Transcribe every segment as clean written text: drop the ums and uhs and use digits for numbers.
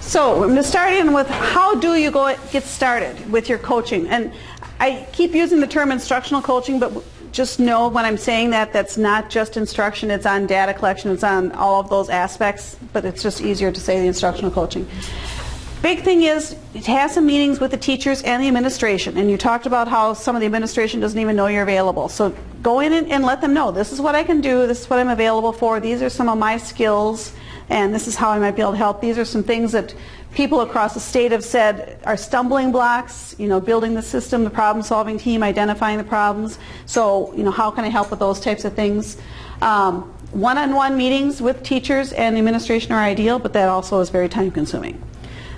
So I'm going to start in with how do you get started with your coaching. And I keep using the term instructional coaching, but just know when I'm saying that, that's not just instruction. It's on data collection. It's on all of those aspects, but it's just easier to say the instructional coaching. Big thing is it has some meetings with the teachers and the administration. And you talked about how some of the administration doesn't even know you're available. So go in and let them know, this is what I can do, this is what I'm available for, these are some of my skills, and this is how I might be able to help. These are some things that people across the state have said are stumbling blocks, building the system, the problem-solving team, identifying the problems. So, how can I help with those types of things? One-on-one meetings with teachers and the administration are ideal, but that also is very time-consuming.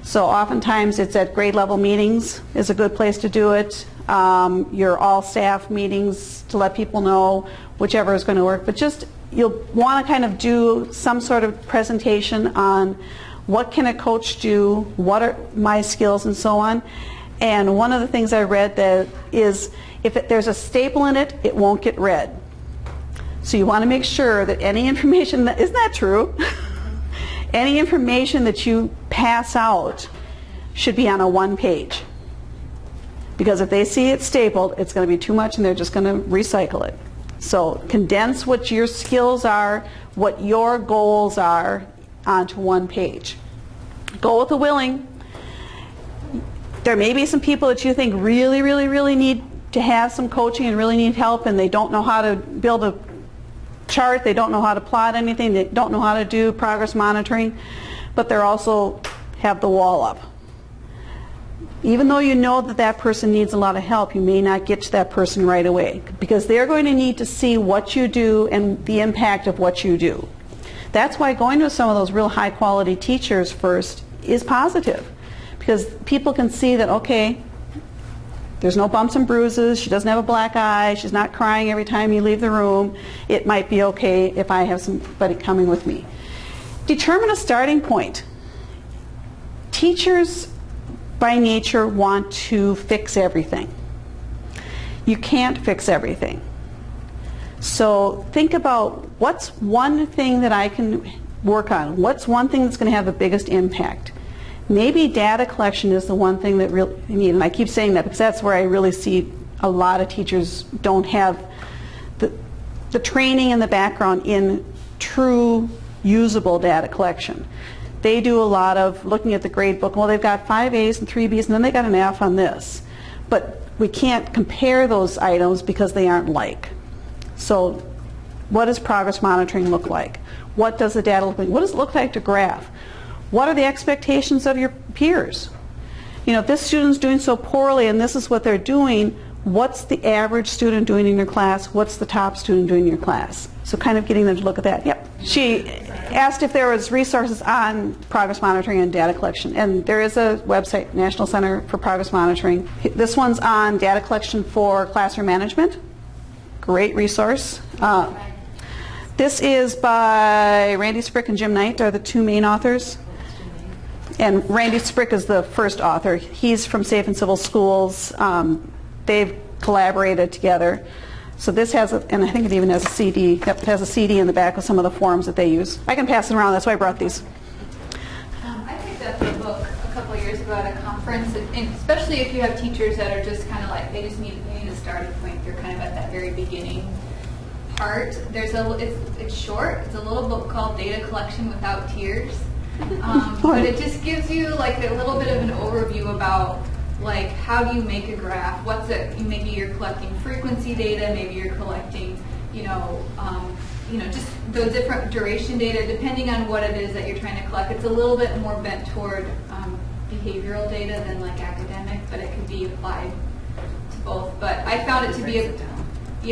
So oftentimes it's at grade level meetings is a good place to do it. Your all-staff meetings to let people know, whichever is going to work. But just you'll want to kind of do some sort of presentation on what can a coach do, what are my skills, and so on. And one of the things I read that is if there's a staple in it, it won't get read. So you want to make sure that any information that isn't that true? Any information that you pass out should be on a one page. Because if they see it stapled, it's going to be too much and they're just going to recycle it. So condense what your skills are, what your goals are, onto one page. Go with the willing. There may be some people that you think really, really, really need to have some coaching and really need help, and they don't know how to build a chart, they don't know how to plot anything, they don't know how to do progress monitoring, but they're also have the wall up. Even though you know that that person needs a lot of help, you may not get to that person right away because they're going to need to see what you do and the impact of what you do. That's why going to some of those real high quality teachers first is positive, because people can see that, okay, there's no bumps and bruises, she doesn't have a black eye, she's not crying every time you leave the room, it might be okay if I have somebody coming with me. Determine a starting point. Teachers by nature want to fix everything. You can't fix everything. So think about what's one thing that I can work on, what's one thing that's going to have the biggest impact. Maybe data collection is the one thing that really you need, and I keep saying that because that's where I really see a lot of teachers don't have the training and the background in true usable data collection. They do a lot of looking at the grade book, well, they've got 5 A's and 3 B's and then they got an F on this. But we can't compare those items because they aren't like. So what does progress monitoring look like? What does the data look like? What does it look like to graph? What are the expectations of your peers? If this student's doing so poorly and this is what they're doing, what's the average student doing in your class? What's the top student doing in your class? So kind of getting them to look at that. Yep. She asked if there was resources on progress monitoring and data collection. And there is a website, National Center for Progress Monitoring. This one's on data collection for classroom management. Great resource. This is by Randy Sprick and Jim Knight are the two main authors. And Randy Sprick is the first author. He's from Safe and Civil Schools. They've collaborated together. So this has, and I think it even has a CD. Yep, it has a CD in the back with some of the forms that they use. I can pass it around. That's why I brought these. I picked up the book a couple of years ago at a conference, and especially if you have teachers that are just kind of like they need a starting point. They're kind of at that very beginning part. It's short. It's a little book called Data Collection Without Tears. But it just gives you like a little bit of an overview about like how do you make a graph? What's it? Maybe you're collecting frequency data. Maybe you're collecting, just the different duration data depending on what it is that you're trying to collect. It's a little bit more bent toward behavioral data than like academic, but it could be applied to both. But I found it to be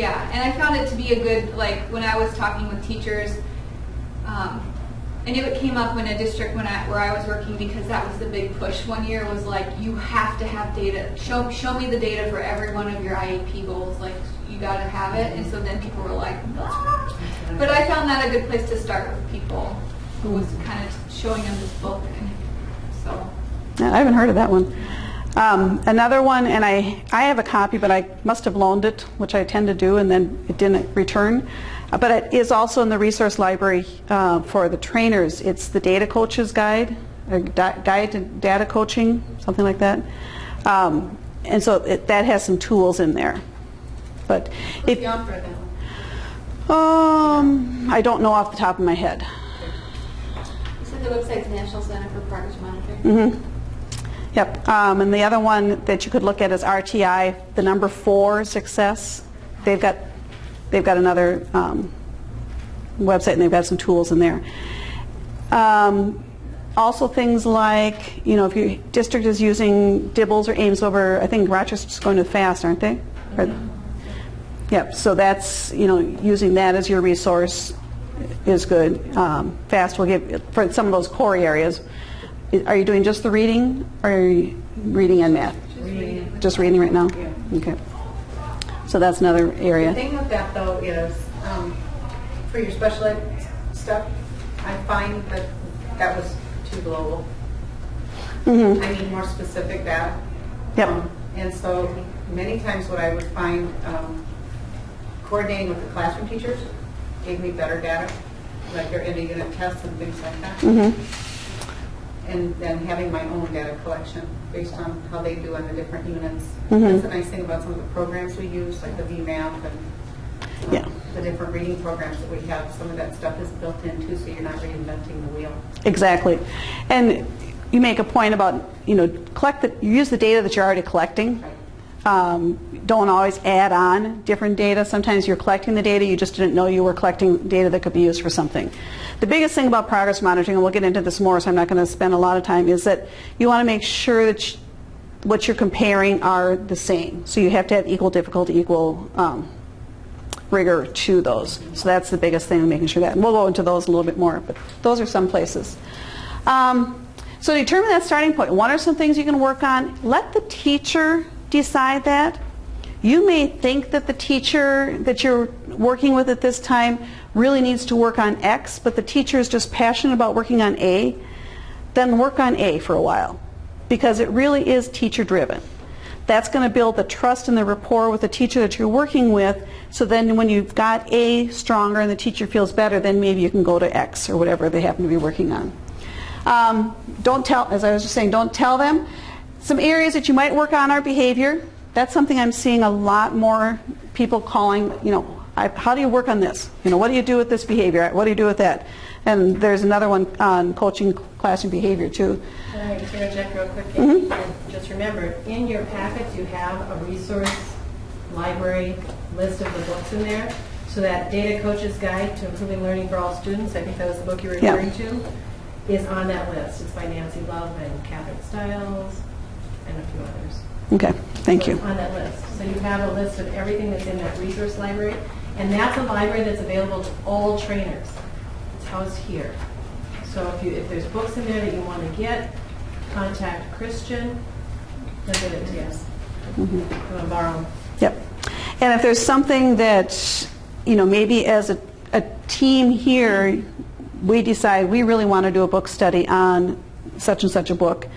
I found it to be a good when I was talking with teachers. I knew it came up in a district where I was working because that was the big push one year was like, you have to have data. Show me the data for every one of your IEP goals. Like, you got to have it. And so then people were like, ah. But I found that a good place to start with people who was kind of showing them this book. And so. Yeah, I haven't heard of that one. Another one, and I have a copy, but I must have loaned it, which I tend to do, and then it didn't return. But it is also in the resource library for the trainers. It's the Data Coaches Guide. or Guide to Data Coaching, something like that. And so that has some tools in there. But What's the offer of that? I don't know off the top of my head. You said the website's National Center for Progress Monitoring. Mm-hmm. Yep. And the other one that you could look at is RTI, the number 4 Success. They've got another website, and they've got some tools in there. Also things like, if your district is using DIBELS or AIMS over, I think Rochester's going to FAST, aren't they? Yep, so that's, using that as your resource is good. FAST will give, for some of those core areas, are you doing just the reading, or are you reading and math? Just reading right now? Yeah. Okay. So that's another area. The thing with that, though, is for your special ed stuff, I find that was too global. Mm-hmm. I need more specific data. Yep. And so many times what I would find coordinating with the classroom teachers gave me better data, like their end-of-unit tests and things like that. Mm-hmm. And then having my own data collection based on how they do on the different units. Mm-hmm. That's the nice thing about some of the programs we use, like the VMAP and the different reading programs that we have. Some of that stuff is built in too, so you're not reinventing the wheel. Exactly. And you make a point about, you use the data that you're already collecting. Right. Don't always add on different data. Sometimes you're collecting the data, you just didn't know you were collecting data that could be used for something. The biggest thing about progress monitoring, and we'll get into this more, so I'm not going to spend a lot of time, is that you want to make sure that what you're comparing are the same. So you have to have equal difficulty, equal rigor to those. So that's the biggest thing, making sure that. And we'll go into those a little bit more, but those are some places. So determine that starting point. What are some things you can work on? Let the teacher decide that. You may think that the teacher that you're working with at this time really needs to work on X, but the teacher is just passionate about working on A. Then work on A for a while, because it really is teacher driven. That's going to build the trust and the rapport with the teacher that you're working with, so then when you've got A stronger and the teacher feels better, then maybe you can go to X or whatever they happen to be working on. Don't tell, as I was just saying, don't tell them. Some areas that you might work on are behavior. That's something I'm seeing a lot more people calling, how do you work on this? What do you do with this behavior? What do you do with that? And there's another one on coaching classroom behavior too. Can I interject real quick? Mm-hmm. Just remember, in your packets you have a resource library list of the books in there. So that Data Coach's Guide to Improving Learning for All Students, I think that was the book you were referring to, is on that list. It's by Nancy Love and Catherine Stiles and a few others. Okay, thank So you. it's on that list. So you have a list of everything that's in that resource library, and that's a library that's available to all trainers. It's housed here. So if there's books in there that you want to get, contact Christian. He'll get it to you. Mm-hmm. You want to borrow them. Yep. And if there's something that, maybe as a team here, we decide we really want to do a book study on such and such a book,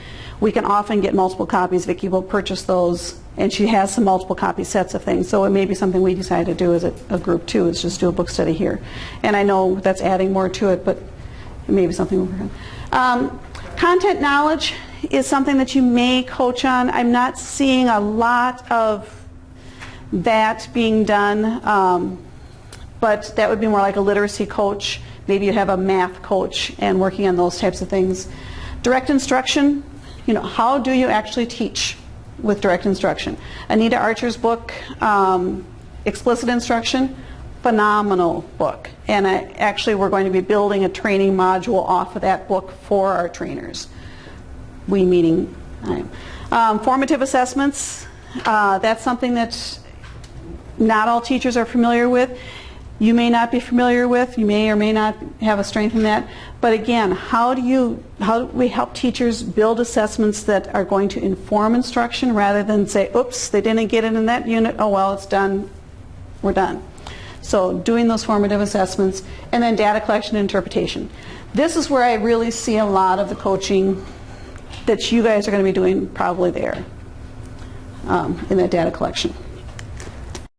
we can often get multiple copies. Vicki will purchase those, and she has some multiple copy sets of things. So it may be something we decide to do as a group too, is just do a book study here. And I know that's adding more to it, but it may be something we'll work on. Content knowledge is something that you may coach on. I'm not seeing a lot of that being done, but that would be more like a literacy coach. Maybe you have a math coach and working on those types of things. Direct instruction, how do you actually teach with direct instruction? Anita Archer's book, Explicit Instruction, phenomenal book. And we're going to be building a training module off of that book for our trainers. We meaning I. Formative assessments, that's something that not all teachers are familiar with. You may not be familiar with, you may or may not have a strength in that. But again, how do we help teachers build assessments that are going to inform instruction rather than say, oops, they didn't get it in that unit, oh well, it's done, we're done. So doing those formative assessments, and then data collection and interpretation. This is where I really see a lot of the coaching that you guys are going to be doing probably there in that data collection.